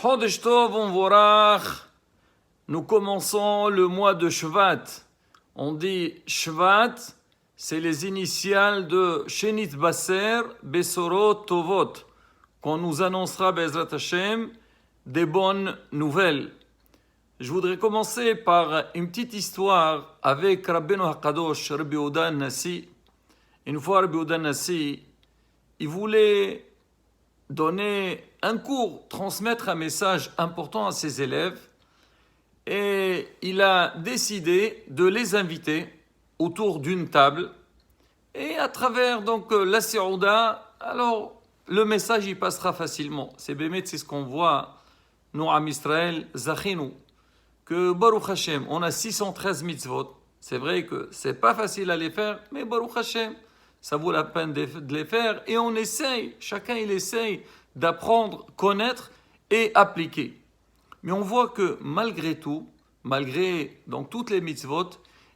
Chodesh Tov Umvorach. Nous commençons le mois de Shvat. On dit Shvat, c'est les initiales de Shenit Baser Besorot Tovot, qu'on nous annoncera Bezrat Hashem des bonnes nouvelles. Je voudrais commencer par une petite histoire avec Rabbeinu HaKadosh, Rabbi Yehuda Nassi. Une fois, Rabbi Yehuda Nassi, il voulait donner un cours, transmettre un message important à ses élèves, et il a décidé de les inviter autour d'une table, et à travers donc la Séouda, alors le message il passera facilement. C'est ce qu'on voit, nous, Am Israël, Zachinu, que Baruch Hashem, on a 613 mitzvot. C'est vrai que c'est pas facile à les faire, mais Baruch Hashem, ça vaut la peine de les faire. Et on essaye, chacun il essaye d'apprendre, connaître et appliquer. Mais on voit que malgré tout, malgré donc toutes les mitzvot,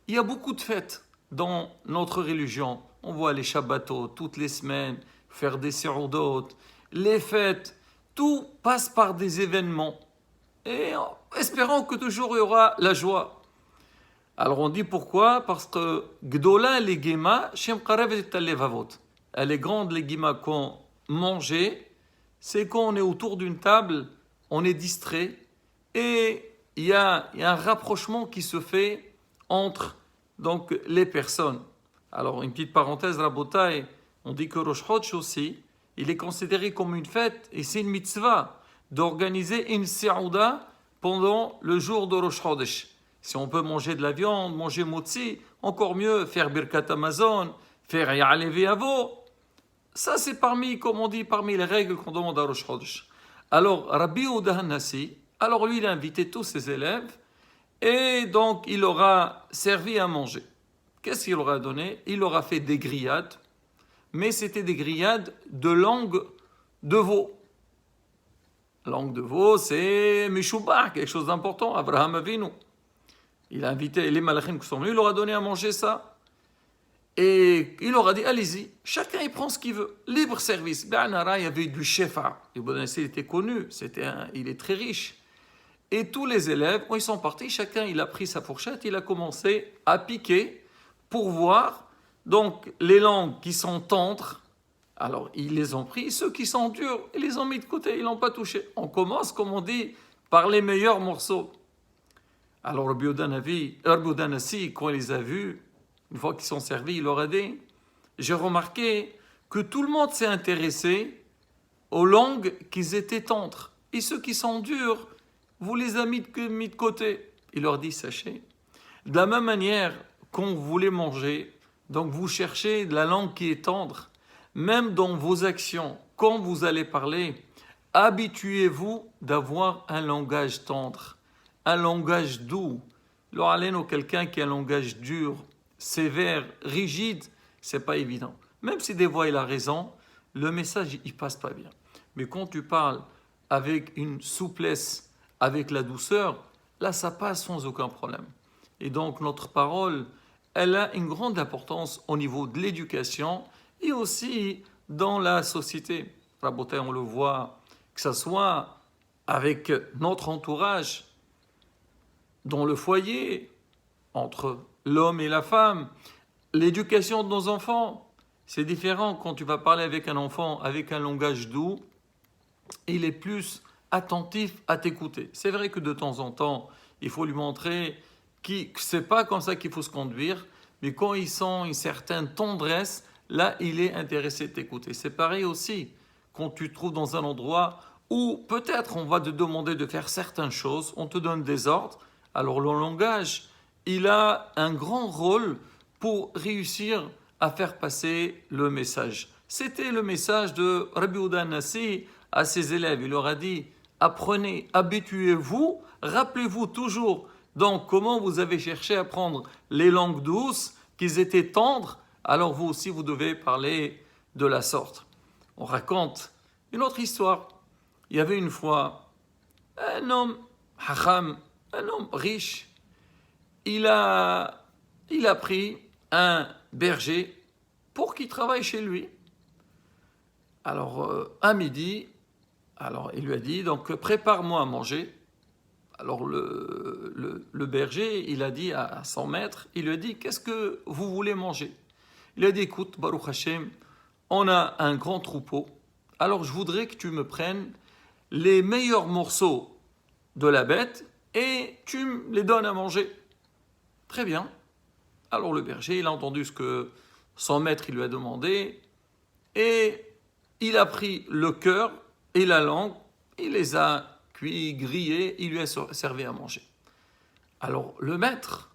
il y a beaucoup de fêtes dans notre religion. On voit les Shabbatot toutes les semaines, faire des Seudot, les fêtes, tout passe par des événements. Et espérons que toujours il y aura la joie. Alors on dit pourquoi? Parce que Gdola les Gema, Shem Karev et Talevavot. Elle est grande les Gema qu'on mangeait, c'est quand on est autour d'une table, on est distrait, et il y a un rapprochement qui se fait entre donc, les personnes. Alors une petite parenthèse, Rabotai, on dit que Rosh Chodesh aussi, il est considéré comme une fête, et c'est une mitzvah d'organiser une Seouda pendant le jour de Rosh Chodesh. Si on peut manger de la viande, manger motzi, encore mieux, faire Birkat Amazon, faire Ya'alevi Avo. Ça, c'est parmi, comme on dit, parmi les règles qu'on demande à Rosh Chodesh. Alors, Rabbi Yehuda Nassi, alors lui, il a invité tous ses élèves, et donc il leur a servi à manger. Qu'est-ce qu'il leur a donné? Il leur a fait des grillades, mais c'était des grillades de langue de veau. Langue de veau, c'est Meshubah, quelque chose d'important, Abraham Avinu. Il a invité les malachim qui sont venus, il leur a donné à manger ça. Et il leur a dit, allez-y, chacun il prend ce qu'il veut. Libre service. Il y avait du shefa. Il était connu, il est très riche. Et tous les élèves, quand ils sont partis, chacun il a pris sa fourchette, il a commencé à piquer pour voir donc les langues qui sont tendres. Alors ils les ont pris, ceux qui sont durs, ils les ont mis de côté, ils l'ont pas touché. On commence, comme on dit, par les meilleurs morceaux. Alors Rabbi Yehuda Nassi, quand il les a vus, une fois qu'ils sont servis, il leur a dit, j'ai remarqué que tout le monde s'est intéressé aux langues qui étaient tendres. Et ceux qui sont durs, vous les avez mis de côté. Il leur dit, sachez, de la même manière qu'on voulait manger, donc vous cherchez de la langue qui est tendre, même dans vos actions, quand vous allez parler, habituez-vous d'avoir un langage tendre, un langage doux. L'oralène quelqu'un qui a un langage dur, sévère, rigide, c'est pas évident. Même si des fois il a raison, le message il passe pas bien. Mais quand tu parles avec une souplesse, avec la douceur, là ça passe sans aucun problème. Et donc notre parole, elle a une grande importance au niveau de l'éducation et aussi dans la société. Rabotai, on le voit, que ce soit avec notre entourage, dans le foyer, entre l'homme et la femme, l'éducation de nos enfants. C'est différent quand tu vas parler avec un enfant avec un langage doux, il est plus attentif à t'écouter. C'est vrai que de temps en temps, il faut lui montrer que c'est pas comme ça qu'il faut se conduire, mais quand il sent une certaine tendresse, là, il est intéressé de t'écouter. C'est pareil aussi quand tu te trouves dans un endroit où peut-être on va te demander de faire certaines choses, on te donne des ordres, alors le langage, il a un grand rôle pour réussir à faire passer le message. C'était le message de Rabbi Yehuda Nassi à ses élèves. Il leur a dit, apprenez, habituez-vous, rappelez-vous toujours donc comment vous avez cherché à apprendre les langues douces, qu'ils étaient tendres, alors vous aussi vous devez parler de la sorte. On raconte une autre histoire. Il y avait une fois un homme hacham, un homme riche, il a pris un berger pour qu'il travaille chez lui. Alors, à midi, Alors il lui a dit, donc prépare-moi à manger. Alors le berger, il a dit à son maître, il lui a dit, qu'est-ce que vous voulez manger? Il a dit, écoute, Baruch Hashem, on a un grand troupeau, alors je voudrais que tu me prennes les meilleurs morceaux de la bête et tu me les donnes à manger. Très bien. Alors le berger, il a entendu ce que son maître il lui a demandé et il a pris le cœur et la langue, il les a cuits, grillés, il lui a servi à manger. Alors le maître,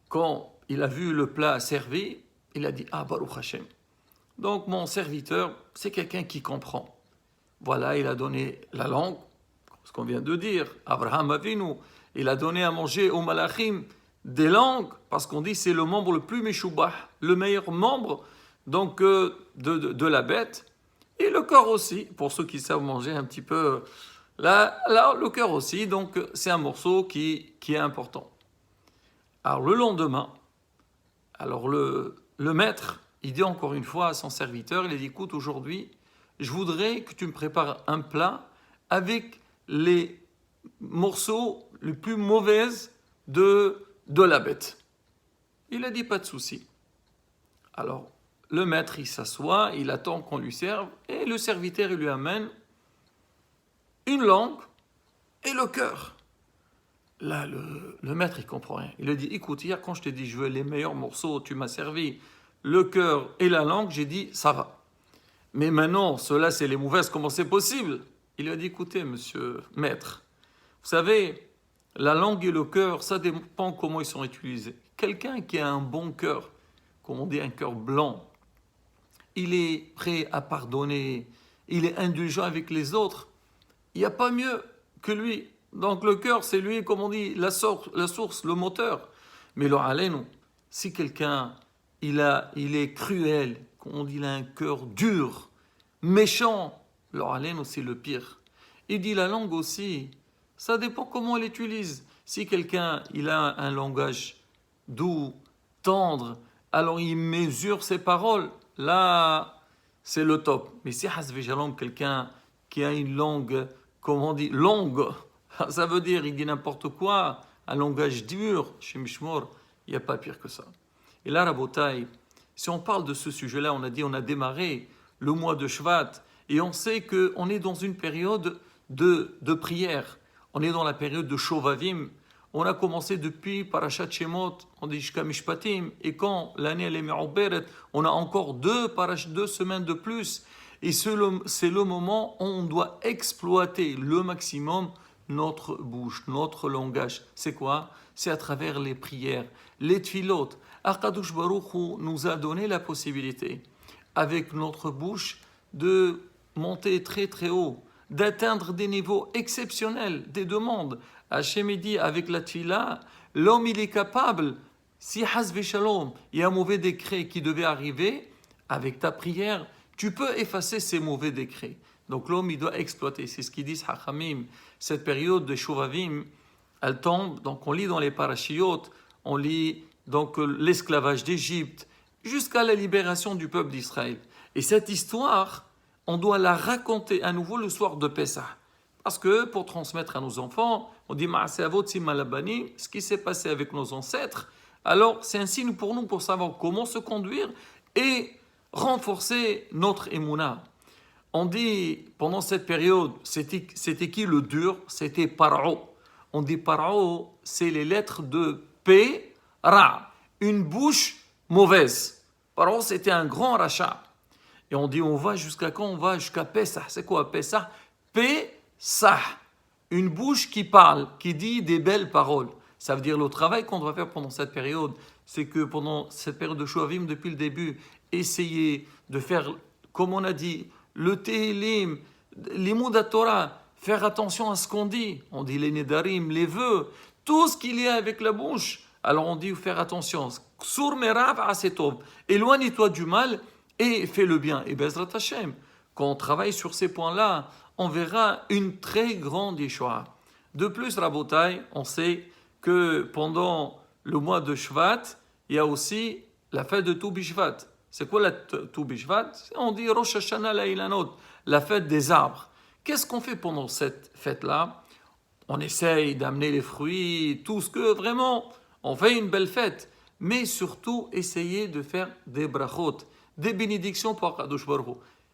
quand il a vu le plat servi, il a dit, ah Baruch Hashem. Donc mon serviteur, c'est quelqu'un qui comprend. Voilà, il a donné la langue, ce qu'on vient de dire. Abraham Avinu, il a donné à manger aux malachim des langues, parce qu'on dit c'est le membre le plus méchoubah, le meilleur membre donc de la bête. Et le corps aussi, pour ceux qui savent manger un petit peu. Là le cœur aussi, donc c'est un morceau qui est important. Alors le lendemain, alors le maître, il dit encore une fois à son serviteur, il dit, écoute, aujourd'hui, je voudrais que tu me prépares un plat avec les morceaux les plus mauvais de la bête. Il a dit, pas de souci. Alors, le maître, il s'assoit, il attend qu'on lui serve, et le serviteur, il lui amène une langue et le cœur. Là, le maître, il comprend rien. Il a dit, écoute, hier, quand je t'ai dit, je veux les meilleurs morceaux, tu m'as servi le cœur et la langue, j'ai dit, ça va. Mais maintenant, ceux-là, c'est les mauvaises, comment c'est possible? Il a dit, écoutez, monsieur maître, vous savez, la langue et le cœur, ça dépend comment ils sont utilisés. Quelqu'un qui a un bon cœur, comme on dit un cœur blanc, il est prêt à pardonner, il est indulgent avec les autres. Il n'y a pas mieux que lui. Donc le cœur, c'est lui, comme on dit, la source, le moteur. Mais le haleinu, si quelqu'un, il est cruel, comme on dit, il a un cœur dur, méchant, le haleinu, c'est le pire. Il dit la langue aussi, ça dépend comment on l'utilise. Si quelqu'un, il a un langage doux, tendre, alors il mesure ses paroles, là, c'est le top. Mais si hasve shalom, quelqu'un qui a une langue, comment on dit, longue, ça veut dire, il dit n'importe quoi, un langage dur, chez Mishmor, il n'y a pas pire que ça. Et là, Rabotai, si on parle de ce sujet-là, on a dit, on a démarré le mois de Shvat, et on sait qu'on est dans une période de prière. On est dans la période de Shovavim. On a commencé depuis Parashat Shemot, on dit Shka Mishpatim, et quand l'année elle est Me'oberet, on a encore deux semaines de plus. Et c'est le moment où on doit exploiter le maximum notre bouche, notre langage. C'est quoi? C'est à travers les prières, les tfilot. Akadosh Baruch Hu nous a donné la possibilité, avec notre bouche, de monter très très haut, d'atteindre des niveaux exceptionnels, des demandes. Hachem dit, avec la tfila, l'homme il est capable, si hasve shalom, il y a un mauvais décret qui devait arriver, avec ta prière, tu peux effacer ces mauvais décrets. Donc l'homme, il doit exploiter. C'est ce qu'ils disent Hachamim. Cette période de Shuvavim, elle tombe, donc on lit dans les parashiyot, on lit donc l'esclavage d'Égypte, jusqu'à la libération du peuple d'Israël. Et cette histoire, on doit la raconter à nouveau le soir de Pessah. Parce que pour transmettre à nos enfants, on dit ce qui s'est passé avec nos ancêtres, alors c'est un signe pour nous pour savoir comment se conduire et renforcer notre émouna. On dit, pendant cette période, c'était qui le dur? C'était Paro. On dit Paro, c'est les lettres de P, Ra, une bouche mauvaise. Paro, c'était un grand rachat. Et on dit, on va jusqu'à quand? On va jusqu'à Pessah. C'est quoi Pessah? Pessah. Une bouche qui parle, qui dit des belles paroles. Ça veut dire le travail qu'on doit faire pendant cette période, c'est que pendant cette période de Shuavim, depuis le début, essayer de faire, comme on a dit, le Tehilim, l'Imoud Torah, faire attention à ce qu'on dit. On dit les Nedarim, les vœux, tout ce qu'il y a avec la bouche. Alors on dit faire attention. Sur merav asetov, éloigne-toi du mal et fais le bien. Et Bezrat Hashem, quand on travaille sur ces points-là, on verra une très grande Yeshua. De plus, Rabotai, on sait que pendant le mois de Shvat, il y a aussi la fête de Tu Bishvat. C'est quoi la Tu Bishvat? On dit Rosh Hashanah La'ilanot, la fête des arbres. Qu'est-ce qu'on fait pendant cette fête-là? On essaye d'amener les fruits, tout ce que vraiment, on fait une belle fête. Mais surtout, essayer de faire des brachot, des bénédictions pour Akadosh Baruch Hu.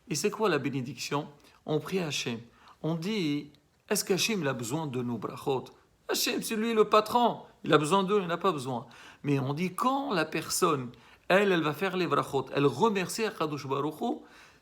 Et c'est quoi la bénédiction? On prie Hachem. On dit, est-ce qu'Hachem a besoin de nos brachot? Hachem, c'est lui le patron. Il a besoin d'eux, il n'a pas besoin. Mais on dit, quand la personne, elle va faire les brachot, elle remercie Akadosh Baruch Hu,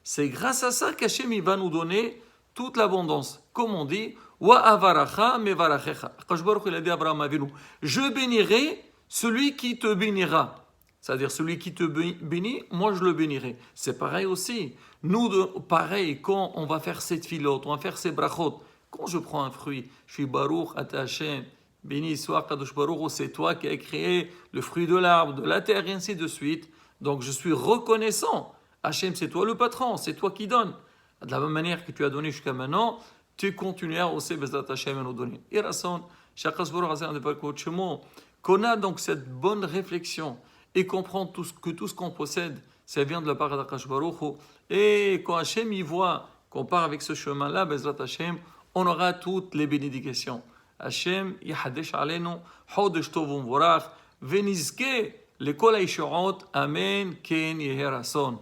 c'est grâce à ça qu'Hachem il va nous donner toute l'abondance. Comme on dit, Wa avaracha mevarachecha. Akadosh Baruch Hu il a dit à Abraham Avinu, je bénirai celui qui te bénira. C'est-à-dire celui qui te bénit, moi je le bénirai. C'est pareil aussi. Nous, pareil, quand on va faire cette filote, on va faire ces brachot, quand je prends un fruit, je suis Baruch Ata Hashem, béni soit Kadosh Baruch Hu, c'est toi qui as créé le fruit de l'arbre, de la terre, et ainsi de suite. Donc je suis reconnaissant. Hashem, c'est toi le patron, c'est toi qui donnes. De la même manière que tu as donné jusqu'à maintenant, tu continueras aussi Bezrat Hashem à nous donner. Et Rasson, Shakash Baruch Hashem de Balkot Shemo, qu'on a donc cette bonne réflexion et comprendre que tout ce qu'on possède, ça vient de la part d'Akash Baruch Hu. Et quand Hashem y voit qu'on part avec ce chemin-là, Bezrat Hashem, on aura toutes les bénédictions. Hashem, Yahadesh Alenu, Hodesh Tov Umvorach, Venizke, Lekol Aishorot, Amen, Ken Yeher Rasson.